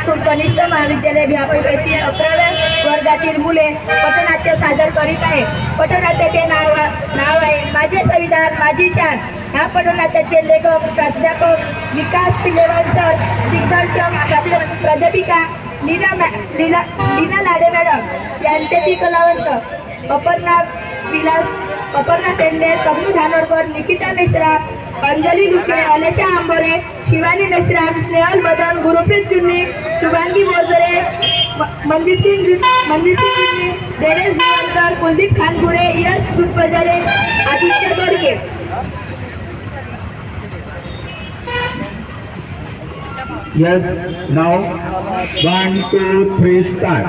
कनिष्ठ महाविद्यालय व्यापक येथील 11व्या वर्गातील मुले पथनाट्य सादर करीत आहे। पथनाट्याचे नाव आहे माझे संविधान माझी शान। ह्या पथनाट्याचे लेखक प्राध्यापक विकास पिलेवालकर, दिग्दर्शक प्राध्यापिका लीना लाडे मॅडम यांचे ती कलावंत अपर्णा सेंडे, कमलू धानोरकर, निकिता मिश्रा, अंजली लुचे, अलेशा आंबोरे, शिवानी मिश्रा, स्नेहल बदन, गुरुप्रीत जुन्नी, शुभांगी मोजरे, मंदिर सिंग जुन्नी, देवेश दिवानकर, कुलदीप खानपुरे, यश गुटपजारे, Aditya Godke. Yes, now 1, 2, 3 start.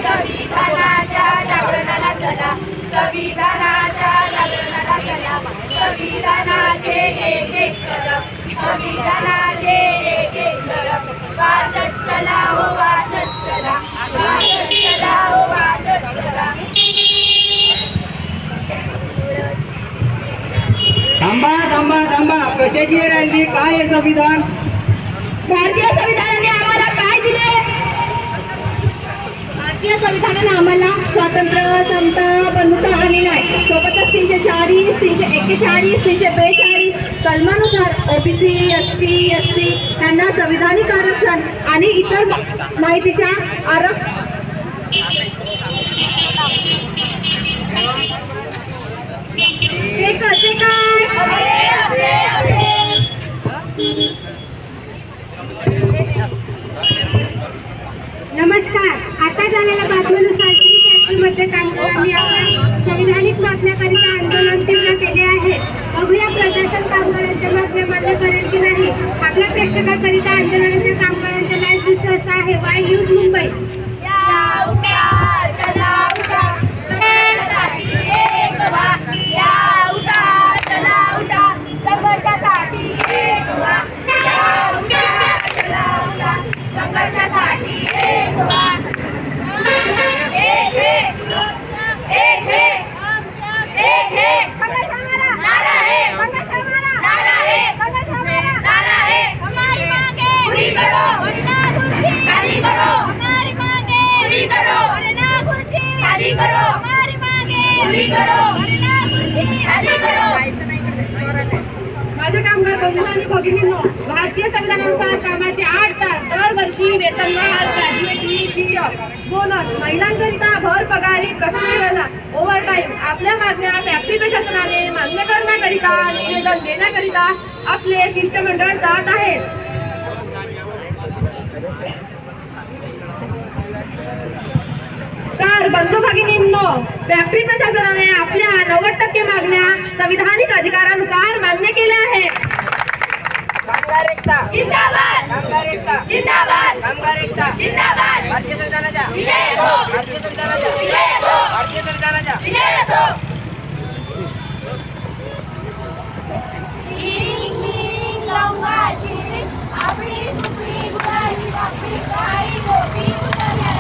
संविधानाच्या जागरणाला चला, संविधानाच्या जागरणाला चला, संविधानाचे एक एक कलम, संविधानाचे एक एक कलम, वाजत चला हो वाजत चला, वाजत चला हो वाजत चला। थांबा थांबा थांबा, कशाची रॅली? काय आहे संविधान? भारतीय संविधानाने आम्हाला काय दिले? भारतीय संविधानाने आम्हाला स्वातंत्र्य, समता, बंधुता आणि न्याय सोबतच 340, 341, 342 कलमानुसार ओबीसी, एसटी, एससी यांना संविधानिक आरक्षण आणि इतर माहितीच्या हे कसे काय? नमस्कार, आता झालेल्या बातमीनुसार फॅक्टरीमध्ये काम करणारी आपण संविधानिक मागण्याकरिता आंदोलन तीव्र केले आहे। बघूया प्रशासन कामगारांच्या मागण्या मान्य करेल की नाही। आपल्या प्रेक्षकांकरिता आंदोलनाच्या कामगारांचा लाईव्ह दृश्य असा आहे। Y news Mumbai. माझे कामगार बंधू आणि भगिनींनो, भारतीय संविधानानुसार कामाचे 8 तास, दरवर्षी वेतनवाढ, ग्रॅज्युएटी, बोनस, महिलांकरिता भर पगारी, प्रसूती रजा, ओव्हरटाईम आपल्या मागण्या फॅक्टरी प्रशासनाने मान्य करण्याकरिता निवेदन देण्याकरिता आपले शिष्टमंडळ जात आहेत। तर बंधू भगिनींनो, फॅक्टरी प्रशासनाने आपल्या 90% मागण्या संविधानिक अधिकारानुसार मान्य केल्या आहेत। कामगार एकता जिंदाबाद, कामगार एकता जिंदाबाद, कामगार एकता जिंदाबाद, भारतीय संविधानाचा विजय असो, भारतीय संविधानाचा विजय असो, भारतीय संविधानाचा विजय असो। आपली सुप्री गुलाबी आपली काळी गोपी उतरल्या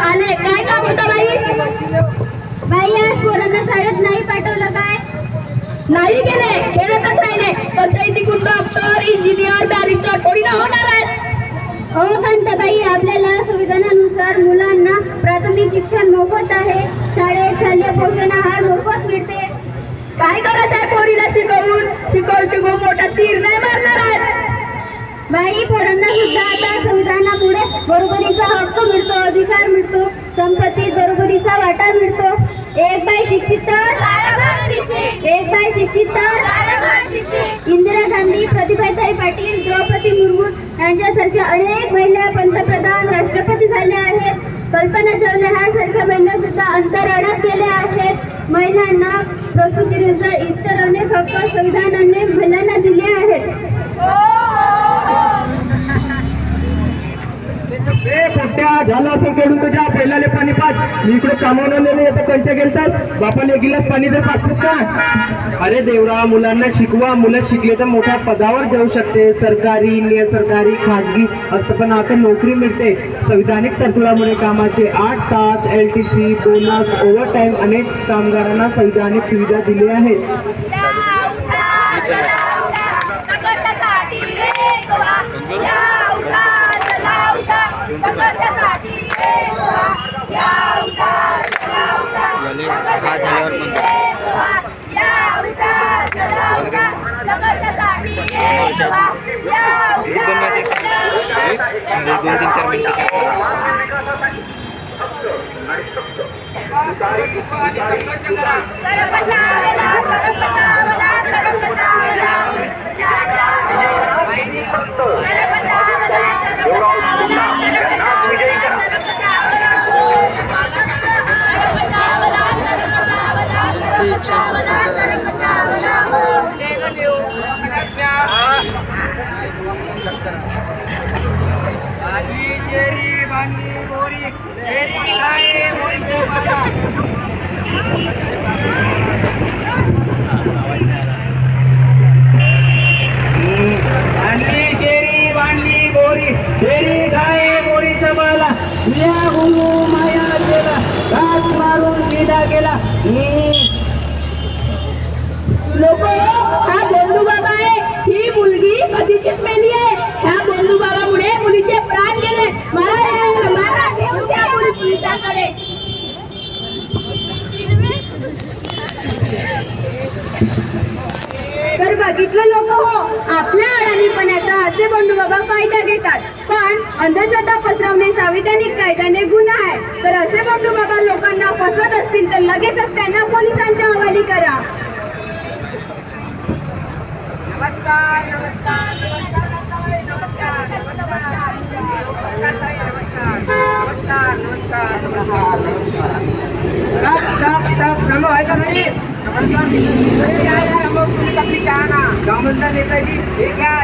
आले, काय काम होतं बाई? आज पोरांना शाळेत नाही पाठवलं काय? नाही गेले, खेळतच राहिले। पंचायती गुंड, डॉक्टर, इंजिनियर, बॅरिस्टर थोडी ना होणार आहेत। हो कांताबाई, आपल्याला संविधानानुसार मुलांना प्राथमिक शिक्षण मोफत आहे, शाळेत शालेय पोषण आहार मोफत मिळते। काय करायचं आहे पोरीला शिकवून? शिकवून मोठा तीर नाही मारणार आहेत। बाई, पोरांना सुद्धा आता संविधानापुढे बरोबरीचा हक्क मिळतो, अधिकार मिळतो, संपत्तीत बरोबरीचा वाटा मिळतो। एक बाई शिक्षित तर एक बाई शिक्षित तर प्रतिभाताई पाटील, द्रौपदी मुर्मू यांच्यासारख्या अनेक महिला पंतप्रधान, राष्ट्रपती झाल्या आहेत. कल्पना चावला ह्यासारख्या महिला सुद्धा अंतराळात गेल्या आहेत. महिलांना प्रसूतीविरुद्ध इतर अनेक हक्क संविधानाने महिलांना दिले आहेत. पोट्या झालं असं खेळून तुझ्या पहिल्याले पाणी पाच. मी इकडे कामावून येतं कंच्या गेलतात बापाला एक गिलास पाणी जर पाचतोस का? अरे देवरा, मुलांना शिकवा. मुलं शिकले तर मोठ्या पदावर जाऊ शकते. सरकारी, सरकारी, खाजगी असतं पण आता नोकरी मिळते. संविधानिक तरतुदामुळे कामाचे 8 तास, LTC, बोनस, ओव्हरटाईम अनेक कामगारांना संविधानिक सुविधा दिली आहेत. लोक, हा बोंधू बाबा आहे. ही मुलगी कधीचीच मेली आहे. ह्या बोंधू बाबामुळे मुलीचे प्राण गेले. मला घेऊन द्या मुली पोलिसांकडे. तर बघितलं लोक हो, आपल्या अडाणीपणाचा असे बंडू बाबा फायदा घेतात. पण अंधश्रद्धा पसरवणे संविधानिक कायद्याने गुन्हा आहे. तर असे बंडू बाबा लोकांना फसवत असतील तर लगेचच त्यांना पोलिसांच्या हवाली करा. नमस्कार नमस्कार नमस्कार नमस्कार नमस्कार नमस्कार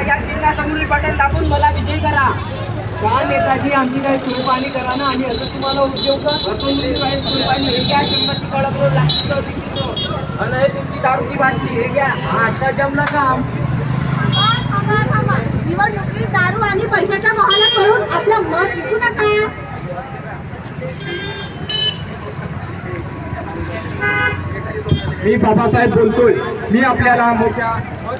या चिन्हासमोरील बटन दाबून मला विजयी करा. का नेताजी, आमची काही सुरूपाणी करा ना. आम्ही असं तुम्हाला उद्योग हे घ्या 100ची कळप लागतो आणि हे तुमची दारूची बाटली. हे घ्या. आता जमलं काम. निवडणुकीत दारू आणि पैशाच्या मोहाला पडून आपलं मत विकू नका. मी बाबासाहेब बोलतोय. मी आपल्याला मोठ्या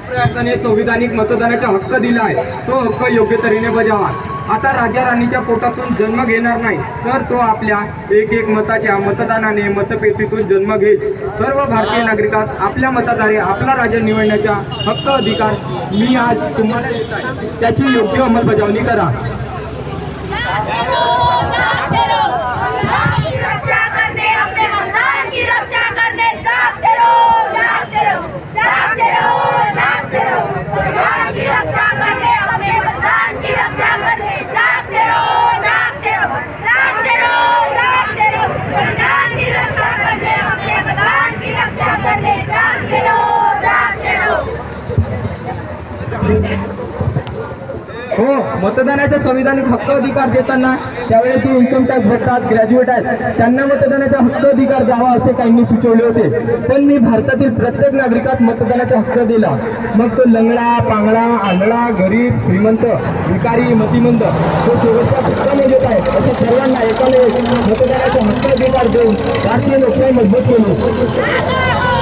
प्रयासाने संविधानिक मतदानाचा हक्क दिला आहे. तो हक्क योग्य तऱ्हेने बजावा. आता राजा राणीच्या पोटातून जन्म घेणार नाही, तर तो आपल्या एक मताच्या मतदानाने मतपेटीतून जन्म घेईल. सर्व भारतीय नागरिकांस आपल्या मताद्वारे आपला राजा निवडण्याचा हक्क अधिकार मी आज तुम्हाला देत आहे. त्याची योग्य अंमलबजावणी करा. हो, मतदानाचा संविधानिक हक्क अधिकार देताना त्यावेळेस जे इन्कम टॅक्स भरतात, ग्रॅज्युएट आहेत, त्यांना मतदानाचा हक्क अधिकार द्यावा असे काहींनी सुचवले होते. पण मी भारतातील प्रत्येक नागरिकास मतदानाचा हक्क दिला. मग तो लंगडा, पांगडा, आंधळा, गरीब, श्रीमंत, भिकारी, मतिमंद, तो शेवटच्या पुस्तकाने येत आहे अशा सर्वांना एकाला एक मतदानाचा हक्क अधिकार देऊन भारतीय लोकशाही मजबूत केली.